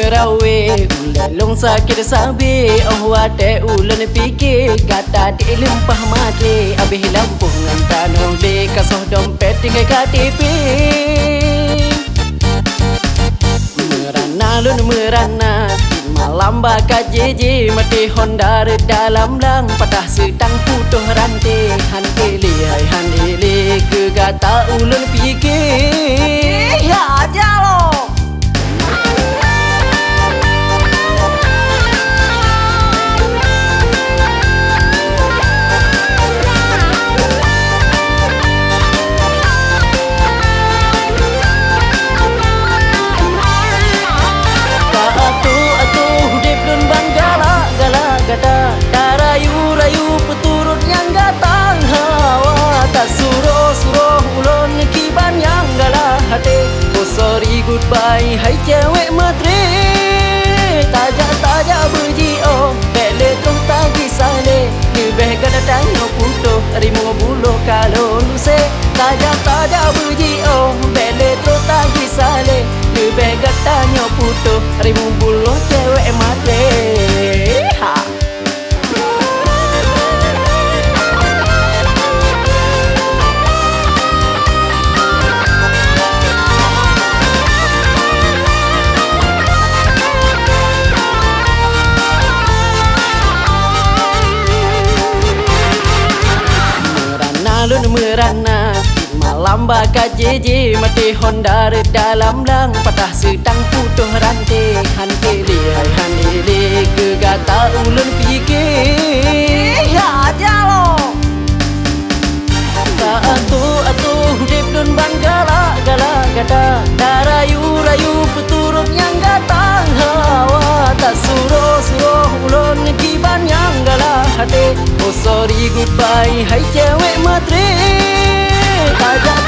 merawe ulelong sakit sabi oh wate ulen pikir kata di limpah mati abih lampu ngantanong di kasoh dompet tinggal KTP merana lun merana malam baka jeje mati Honda dalam lang patah setang putuh rantai handili ke kata ulun pikir ya jalo rayu peturut yang datang hawa tak suruh ulun kiban yang galah hati oh sorry goodbye hai cewek matre tajak berji oh bele terus tagi sale lebih kena tanya puto rimu buluh kalau luse tajak berji oh bele terus tagi sale lebih kena tanya puto rimu buluh cewek matre ha lun merana malam baka jeje mati Honda dalam lang patah setang putuh rantai handili ke kata ulun pikir ya jalo tak atuh dip dun bang gala kata rayu peturut yang datang hawa tak suruh ulun kiban yang galah hati oh sorry goodbye hai cewek matre tajak